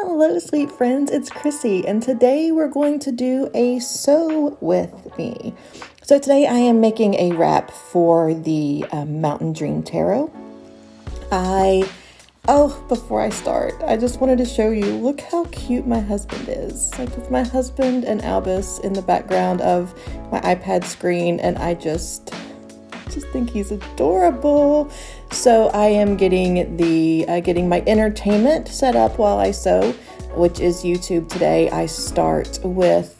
Hello, sweet friends, it's Chrissy, and today we're going to do a sew with me. So today I am making a wrap for the Mountain Dream Tarot. Before I start, I just wanted to show you, look how cute my husband is. Like with my husband and Albus in the background of my iPad screen, and I just think he's adorable. So I am getting my entertainment set up while I sew, which is YouTube today. I start with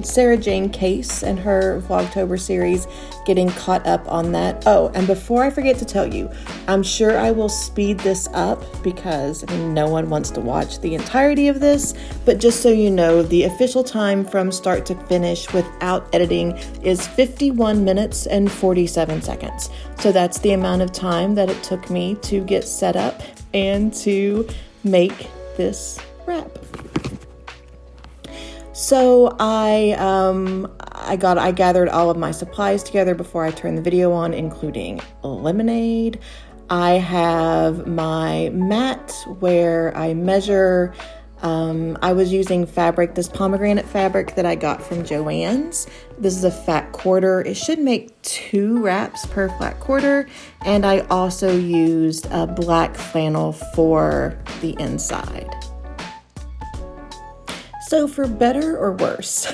Sarah Jane Case and her Vlogtober series, getting caught up on that. Oh, and before I forget to tell you, I'm sure I will speed this up because no one wants to watch the entirety of this, but just so you know, the official time from start to finish without editing is 51 minutes and 47 seconds. So that's the amount of time that it took me to get set up and to make this wrap. So I gathered all of my supplies together before I turned the video on, including lemonade. I have my mat where I measure. I was using fabric, this pomegranate fabric that I got from Joann's. This is a fat quarter. It should make 2 wraps per flat quarter. And I also used a black flannel for the inside. So for better or worse,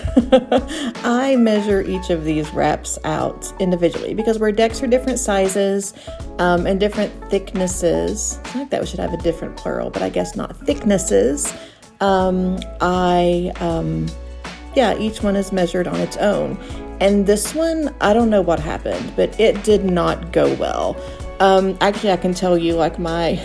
I measure each of these wraps out individually because where decks are different sizes and different thicknesses. I like that we should have a different plural, but I guess not thicknesses. Each one is measured on its own. And this one, I don't know what happened, but it did not go well. Actually, I can tell you, like my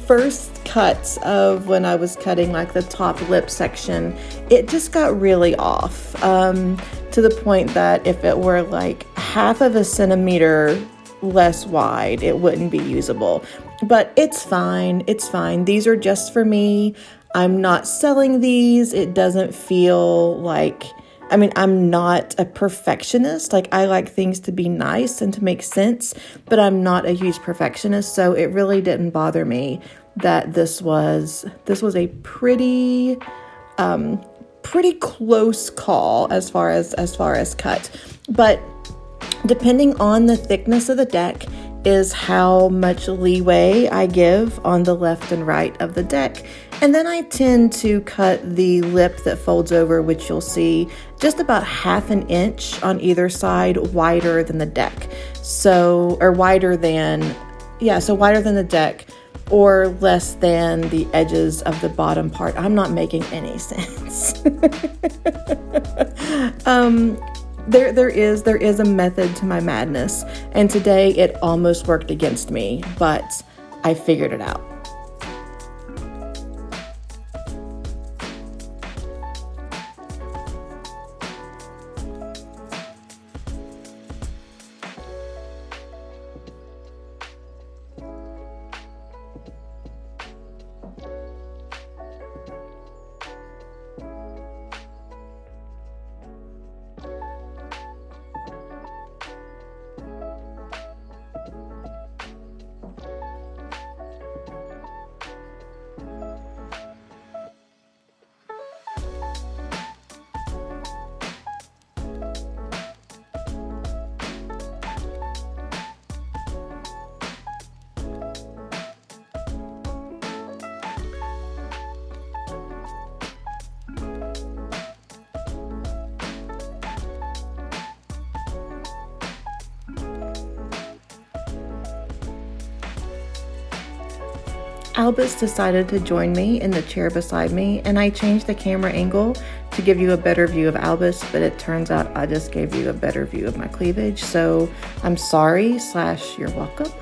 first cut of when I was cutting like the top lip section, it just got really off, to the point that if it were like half of a centimeter less wide, it wouldn't be usable. But it's fine. It's fine. These are just for me. I'm not selling these. It doesn't feel like, I'm not a perfectionist. Like, I like things to be nice and to make sense, but I'm not a huge perfectionist. So it really didn't bother me that this was a pretty close call as far as cut. But depending on the thickness of the deck is how much leeway I give on the left and right of the deck. And then I tend to cut the lip that folds over, which you'll see just about 1/2 inch on either side wider than the deck. Wider than the deck, or less than the edges of the bottom part. I'm not making any sense. There is a method to my madness, and today it almost worked against me, but I figured it out. Albus decided to join me in the chair beside me, and I changed the camera angle to give you a better view of Albus, but it turns out I just gave you a better view of my cleavage, so I'm sorry / you're welcome.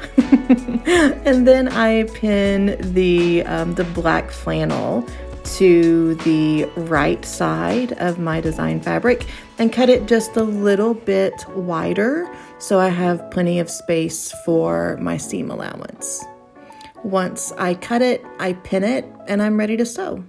And then I pin the black flannel to the right side of my design fabric and cut it just a little bit wider so I have plenty of space for my seam allowance. Once I cut it, I pin it, and I'm ready to sew.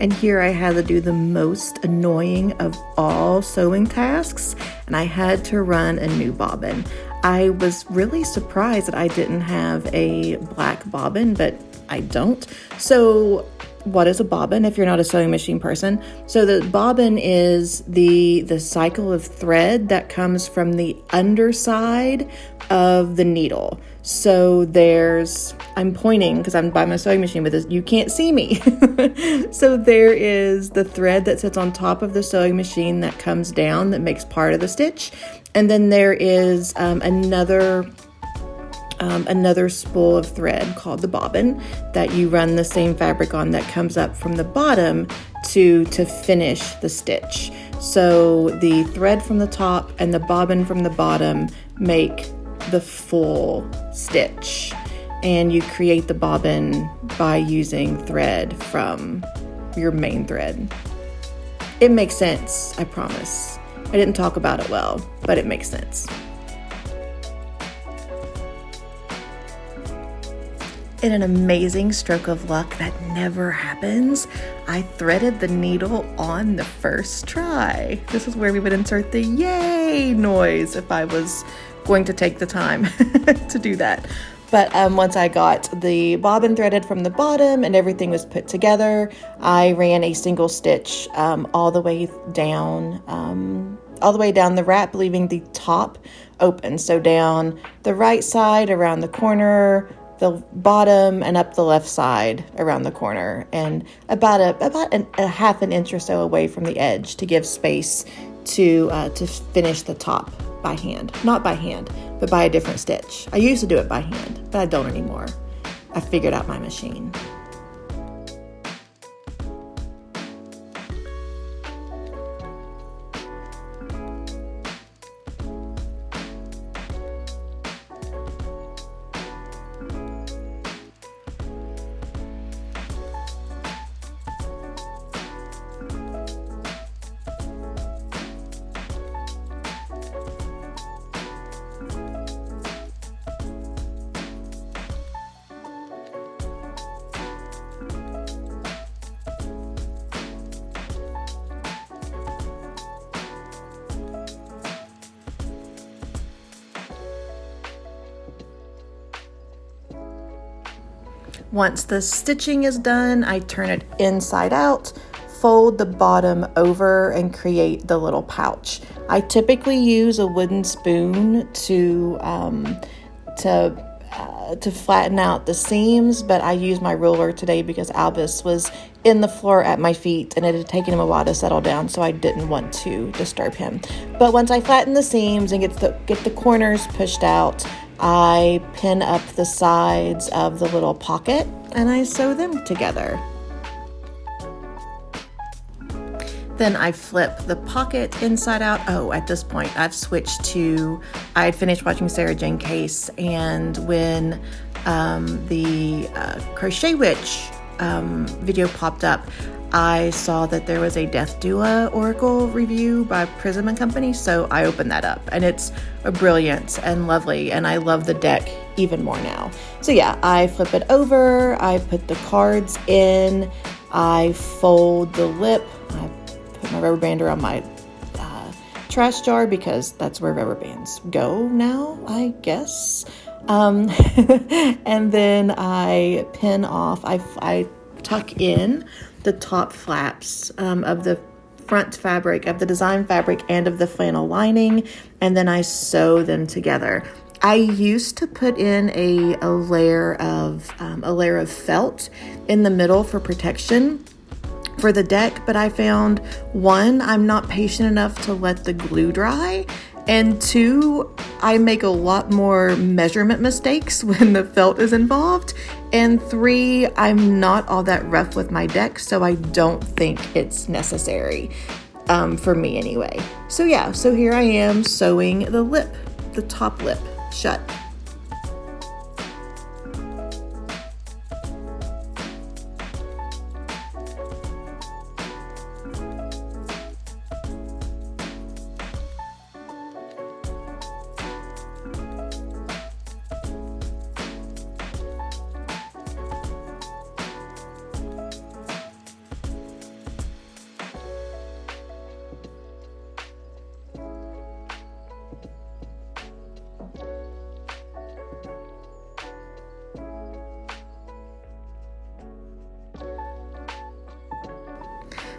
And here I had to do the most annoying of all sewing tasks, and I had to run a new bobbin. I was really surprised that I didn't have a black bobbin, but I don't. So what is a bobbin if you're not a sewing machine person? So the bobbin is the cycle of thread that comes from the underside of the needle. So I'm pointing because I'm by my sewing machine, but you can't see me. So there is the thread that sits on top of the sewing machine that comes down that makes part of the stitch. And then there is another spool of thread called the bobbin that you run the same fabric on that comes up from the bottom to finish the stitch. So the thread from the top and the bobbin from the bottom make the full stitch, and you create the bobbin by using thread from your main thread. It makes sense, I promise. I didn't talk about it well, but it makes sense. In an amazing stroke of luck that never happens, I threaded the needle on the first try. This is where we would insert the yay noise if I was going to take the time to do that. But once I got the bobbin threaded from the bottom and everything was put together, I ran a single stitch all the way down the wrap, leaving the top open. So down the right side around the corner, the bottom, and up the left side around the corner, and about a half an inch or so away from the edge to give space to finish the top by hand. Not by hand, but by a different stitch. I used to do it by hand, but I don't anymore. I figured out my machine. Once the stitching is done, I turn it inside out, fold the bottom over, and create the little pouch. I typically use a wooden spoon to flatten out the seams, but I used my ruler today because Albus was in the floor at my feet and it had taken him a while to settle down, so I didn't want to disturb him. But once I flatten the seams and get the corners pushed out, I pin up the sides of the little pocket and I sew them together. Then I flip the pocket inside out. Oh, at this point, I had finished watching Sarah Jane Case, and when the Crochet Witch video popped up, I saw that there was a Death Doula Oracle review by Prism & Company, so I opened that up, and it's brilliant and lovely, and I love the deck even more now. So yeah, I flip it over, I put the cards in, I fold the lip, I put my rubber band around my trash jar because that's where rubber bands go now, I guess. And then I pin off, I tuck in the top flaps of the front fabric, of the design fabric, and of the flannel lining, and then I sew them together. I used to put in a layer of felt in the middle for protection for the deck, but I found, one, I'm not patient enough to let the glue dry, and two, I make a lot more measurement mistakes when the felt is involved, and three, I'm not all that rough with my deck, so I don't think it's necessary, for me anyway. So yeah, so here I am sewing the top lip shut.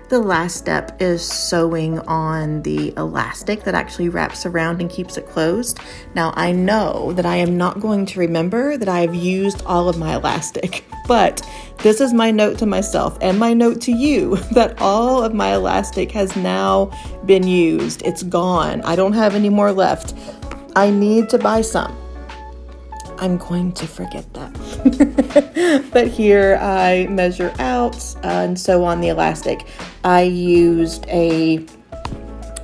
The last step is sewing on the elastic that actually wraps around and keeps it closed. Now I know that I am not going to remember that I have used all of my elastic, but this is my note to myself and my note to you that all of my elastic has now been used. It's gone. I don't have any more left. I need to buy some. I'm going to forget that. But here I measure out and sew on the elastic. I used a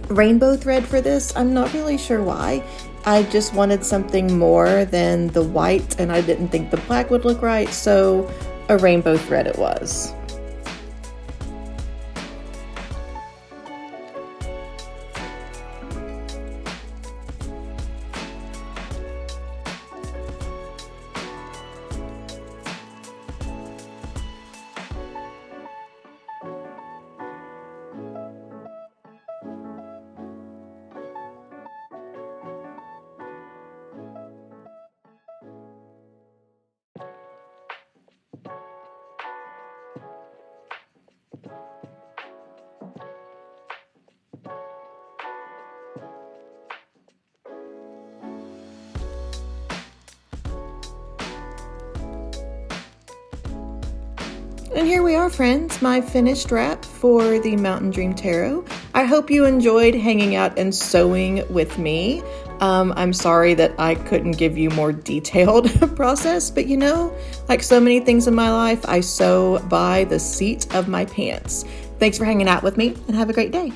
rainbow thread for this. I'm not really sure why. I just wanted something more than the white, and I didn't think the black would look right, so a rainbow thread it was. And here we are, friends, my finished wrap for the Mountain Dream Tarot. I hope you enjoyed hanging out and sewing with me. I'm sorry that I couldn't give you more detailed process, but you know, like so many things in my life, I sew by the seat of my pants. Thanks for hanging out with me and have a great day.